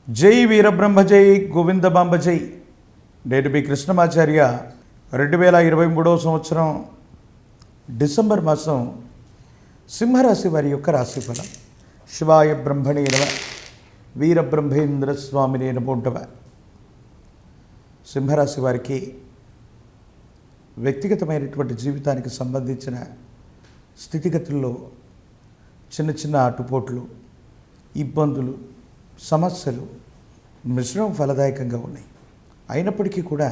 జై వీరబ్రహ్మ జై గోవిందబాంబ జై. నేను మీ కృష్ణమాచార్య. 2023 సంవత్సరం డిసెంబర్ మాసం సింహరాశి వారి యొక్క రాశిఫలం. శివాయ బ్రహ్మణే నమః. వీరబ్రహ్మేంద్ర స్వామినే నమో నమః. సింహరాశి వారికి వ్యక్తిగతమైనటువంటి జీవితానికి సంబంధించిన స్థితిగతుల్లో చిన్న చిన్న ఆటుపోట్లు, ఇబ్బందులు, సమస్యలు మిశ్రమం ఫలదాయకంగా ఉన్నాయి. అయినప్పటికీ కూడా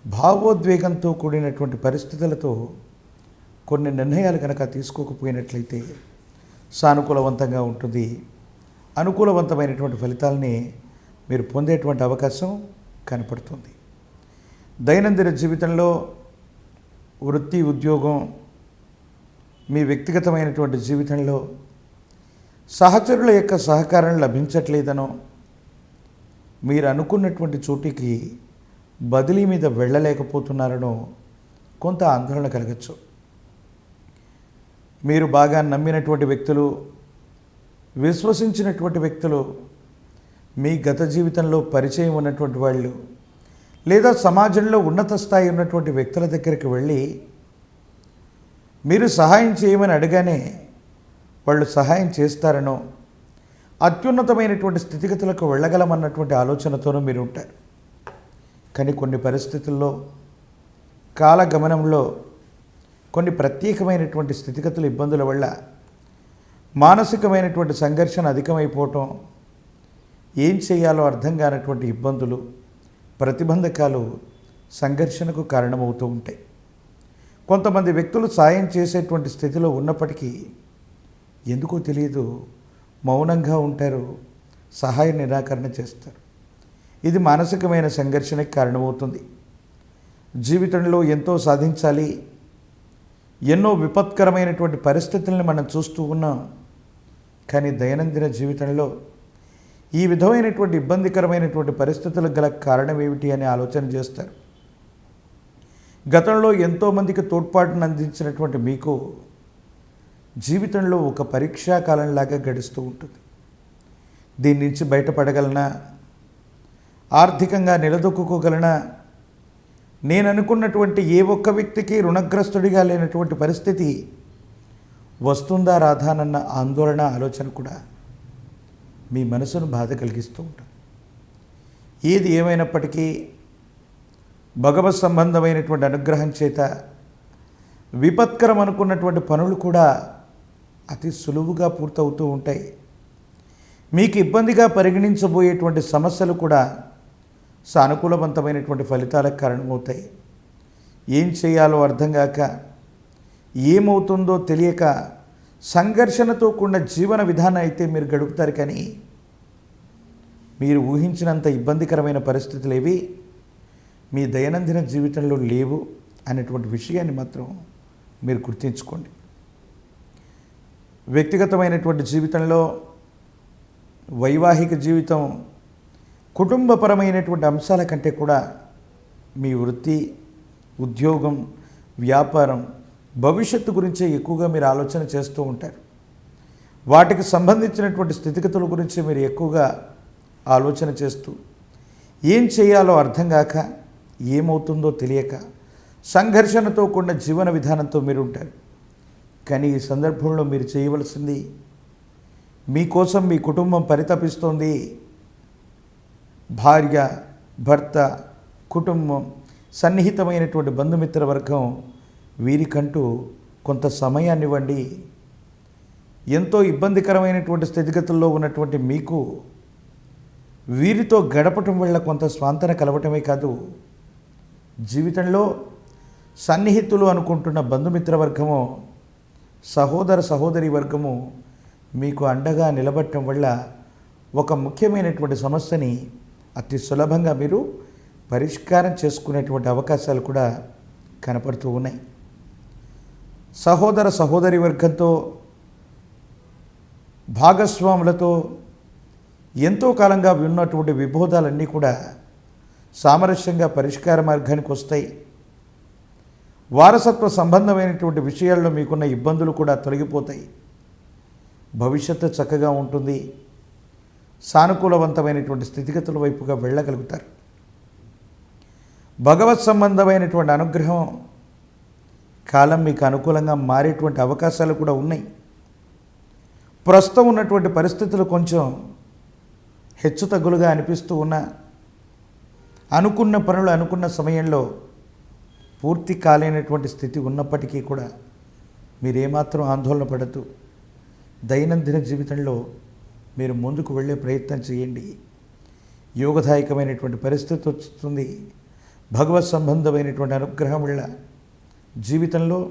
భావోద్వేగంతో కూడినటువంటి పరిస్థితులతో కొన్ని నిర్ణయాలు కనుక తీసుకోకపోయినట్లయితే సానుకూలవంతంగా ఉంటుంది. అనుకూలవంతమైనటువంటి ఫలితాలని మీరు పొందేటువంటి అవకాశం కనపడుతుంది. దైనందిన జీవితంలో వృత్తి, ఉద్యోగం, మీ వ్యక్తిగతమైనటువంటి జీవితంలో సహచరుల యొక్క సహకారం లభించట్లేదనో, మీరు అనుకున్నటువంటి చోటికి బదిలీ మీద వెళ్ళలేకపోతున్నారనో కొంత ఆందోళన కలగచ్చు. మీరు బాగా నమ్మినటువంటి వ్యక్తులు, విశ్వసించినటువంటి వ్యక్తులు, మీ గత జీవితంలో పరిచయం ఉన్నటువంటి వాళ్ళు, లేదా సమాజంలో ఉన్నత స్థాయి ఉన్నటువంటి వ్యక్తుల దగ్గరికి వెళ్ళి మీరు సహాయం చేయమని అడగానే వాళ్ళు సహాయం చేస్తారనో, అత్యున్నతమైనటువంటి స్థితిగతులకు వెళ్ళగలమన్నటువంటి ఆలోచనతోనూ మీరు ఉంటారు. కానీ కొన్ని పరిస్థితుల్లో, కాలగమనంలో కొన్ని ప్రత్యేకమైనటువంటి స్థితిగతుల ఇబ్బందుల వల్ల మానసికమైనటువంటి సంఘర్షణ అధికమైపోవటం, ఏం చేయాలో అర్థం కానటువంటి ఇబ్బందులు, ప్రతిబంధకాలు సంఘర్షణకు కారణమవుతూ ఉంటాయి. కొంతమంది వ్యక్తులు సాయం చేసేటువంటి స్థితిలో ఉన్నప్పటికీ ఎందుకో తెలియదు మౌనంగా ఉంటారు, సహాయ నిరాకరణ చేస్తారు. ఇది మానసికమైన సంఘర్షణకి కారణమవుతుంది. జీవితంలో ఎంతో సాధించాలి, ఎన్నో విపత్కరమైనటువంటి పరిస్థితులను మనం చూస్తూ ఉన్నాం. కానీ దైనందిన జీవితంలో ఈ విధమైనటువంటి ఇబ్బందికరమైనటువంటి పరిస్థితులకు గల కారణం ఏమిటి అని ఆలోచన చేస్తారు. గతంలో ఎంతోమందికి తోడ్పాటును అందించినటువంటి మీకు జీవితంలో ఒక పరీక్షాకాలంలాగా గడుస్తూ ఉంటుంది. దీని నుంచి బయటపడగలనా, ఆర్థికంగా నిలదొక్కుకోగలనా, నేను అనుకున్నటువంటి ఏ ఒక్క వ్యక్తికి రుణగ్రస్తుడిగా లేనటువంటి పరిస్థితి వస్తుందా రాధానన్న ఆందోళన, ఆలోచన కూడా మీ మనసును బాధ కలిగిస్తూ ఉంటుంది. ఏది ఏమైనప్పటికీ భగవత్ సంబంధమైనటువంటి అనుగ్రహం చేత విపత్కరం అనుకున్నటువంటి పనులు కూడా అతి సులువుగా పూర్తవుతూ ఉంటాయి. మీకు ఇబ్బందిగా పరిగణించబోయేటువంటి సమస్యలు కూడా సానుకూలవంతమైనటువంటి ఫలితాలకు కారణమవుతాయి. ఏం చేయాలో అర్థం కాక, ఏమవుతుందో తెలియక సంఘర్షణతో కూడిన జీవన విధానం అయితే మీరు గడుపుతారు. కానీ మీరు ఊహించినంత ఇబ్బందికరమైన పరిస్థితులు ఏవి మీ దైనందిన జీవితంలో లేవు అనేటువంటి విషయాన్ని మాత్రం మీరు గుర్తుంచుకోండి. వ్యక్తిగతమైనటువంటి జీవితంలో, వైవాహిక జీవితం, కుటుంబపరమైనటువంటి అంశాల కంటే కూడా మీ వృత్తి, ఉద్యోగం, వ్యాపారం, భవిష్యత్తు గురించే ఎక్కువగా మీరు ఆలోచన చేస్తూ ఉంటారు. వాటికి సంబంధించినటువంటి స్థితిగతుల గురించి మీరు ఎక్కువగా ఆలోచన చేస్తూ, ఏం చేయాలో అర్థం కాక, ఏమవుతుందో తెలియక సంఘర్షణతో కూడిన జీవన విధానంతో మీరు ఉంటారు. కానీ ఈ సందర్భంలో మీరు చేయవలసింది, మీకోసం మీ కుటుంబం పరితపిస్తోంది. భార్య, భర్త, కుటుంబం, సన్నిహితమైనటువంటి బంధుమిత్ర వర్గం, వీరికంటూ కొంత సమయాన్ని ఇవ్వండి. ఎంతో ఇబ్బందికరమైనటువంటి స్థితిగతుల్లో ఉన్నటువంటి మీకు వీరితో గడపటం వల్ల కొంత స్వాంతన కలవటమే కాదు, జీవితంలో సన్నిహితులు అనుకుంటున్న బంధుమిత్ర వర్గము, సహోదర సహోదరి వర్గము మీకు అండగా నిలబడటం వల్ల ఒక ముఖ్యమైనటువంటి సమస్యని అతి సులభంగా మీరు పరిష్కారం చేసుకునేటువంటి అవకాశాలు కూడా కనపడుతూ ఉన్నాయి. సహోదర సహోదరి వర్గంతో, భాగస్వాములతో ఎంతో కాలంగా ఉన్నటువంటి విభేదాలన్నీ కూడా సామరస్యంగా పరిష్కార మార్గానికి వస్తాయి. వారసత్వ సంబంధమైనటువంటి విషయాల్లో మీకున్న ఇబ్బందులు కూడా తొలగిపోతాయి. భవిష్యత్తు చక్కగా ఉంటుంది. సానుకూలవంతమైనటువంటి స్థితిగతుల వైపుగా వెళ్ళగలుగుతారు. భగవత్ సంబంధమైనటువంటి అనుగ్రహం కాలం మీకు అనుకూలంగా మారేటువంటి అవకాశాలు కూడా ఉన్నాయి. ప్రస్తుతం ఉన్నటువంటి పరిస్థితులు కొంచెం హెచ్చుతగ్గులుగా అనిపిస్తూ ఉన్నా, అనుకున్న పనులు అనుకున్న సమయంలో పూర్తి కాలేనటువంటి స్థితి ఉన్నప్పటికీ కూడా మీరేమాత్రం ఆందోళన పడద్దు. దైనందిన జీవితంలో మీరు ముందుకు వెళ్ళే ప్రయత్నం చేయండి. యోగదాయకమైనటువంటి పరిస్థితి వస్తుంది. భగవత్ సంబంధమైనటువంటి అనుగ్రహం వల్ల జీవితంలో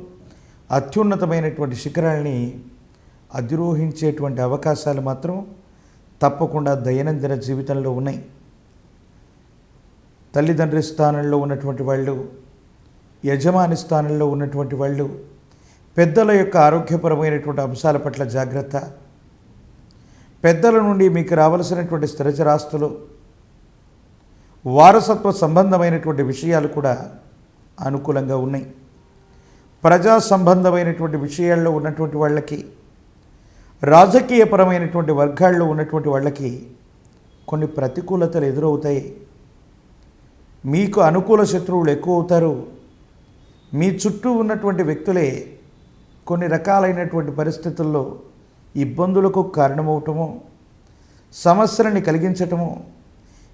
అత్యున్నతమైనటువంటి శిఖరాల్ని అధిరోహించేటువంటి అవకాశాలు మాత్రం తప్పకుండా దైనందిన జీవితంలో ఉన్నాయి. తల్లిదండ్రి స్థానంలో ఉన్నటువంటి వాళ్ళు, యజమాని స్థానంలో ఉన్నటువంటి వాళ్ళు, పెద్దల యొక్క ఆరోగ్యపరమైనటువంటి అంశాల పట్ల జాగ్రత్త. పెద్దల నుండి మీకు రావలసినటువంటి స్థిరచరాస్తులు, వారసత్వ సంబంధమైనటువంటి విషయాలు కూడా అనుకూలంగా ఉన్నాయి. ప్రజా సంబంధమైనటువంటి విషయాల్లో ఉన్నటువంటి వాళ్ళకి, రాజకీయపరమైనటువంటి వర్గాల్లో ఉన్నటువంటి వాళ్ళకి కొన్ని ప్రతికూలతలు ఎదురవుతాయి. మీకు అనుకూల శత్రువులు ఎక్కువ అవుతారు. మీ చుట్టూ ఉన్నటువంటి వ్యక్తులే కొన్ని రకాలైనటువంటి పరిస్థితుల్లో ఇబ్బందులకు కారణమవటము, సమస్యలని కలిగించటము,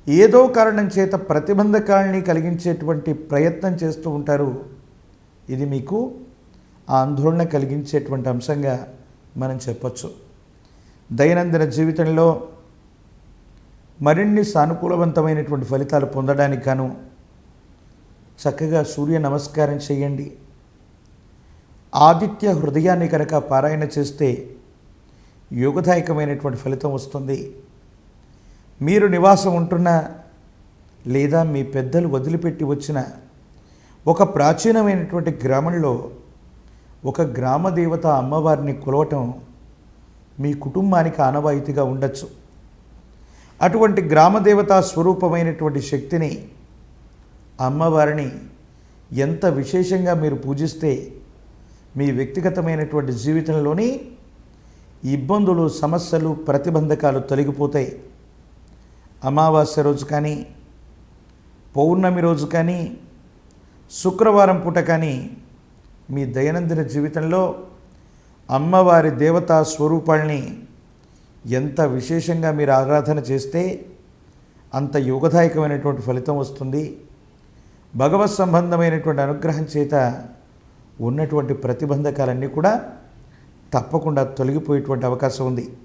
ఏదో కారణం చేత ప్రతిబంధకాలని కలిగించేటువంటి ప్రయత్నం చేస్తూ ఉంటారు. ఇది మీకు ఆందోళన కలిగించేటువంటి అంశంగా మనం చెప్పచ్చు. దైనందిన జీవితంలో మరిన్ని సానుకూలవంతమైనటువంటి ఫలితాలు పొందడానికి గాను చక్కగా సూర్య నమస్కారం చేయండి. ఆదిత్య హృదయాన్ని కనుక పారాయణ చేస్తే యోగదాయకమైనటువంటి ఫలితం వస్తుంది. మీరు నివాసం ఉంటున్న లేదా మీ పెద్దలు వదిలిపెట్టి వచ్చిన ఒక ప్రాచీనమైనటువంటి గ్రామంలో ఒక గ్రామదేవత అమ్మవారిని కొలవటం మీ కుటుంబానికి ఆనవాయితీగా ఉండొచ్చు. అటువంటి గ్రామదేవతా స్వరూపమైనటువంటి శక్తిని, అమ్మవారిని ఎంత విశేషంగా మీరు పూజిస్తే మీ వ్యక్తిగతమైనటువంటి జీవితంలోని ఇబ్బందులు, సమస్యలు, ప్రతిబంధకాలు తొలగిపోతాయి. అమావాస్య రోజు కానీ, పౌర్ణమి రోజు కానీ, శుక్రవారం పూట కానీ మీ దైనందిన జీవితంలో అమ్మవారి దేవతా స్వరూపాల్ని ఎంత విశేషంగా మీరు ఆరాధన చేస్తే అంత యోగదాయకమైనటువంటి ఫలితం వస్తుంది. భగవత్ సంబంధమైనటువంటి అనుగ్రహం చేత ఉన్నటువంటి ప్రతిబంధకాలన్నీ కూడా తప్పకుండా తొలగిపోయేటువంటి అవకాశం ఉంది.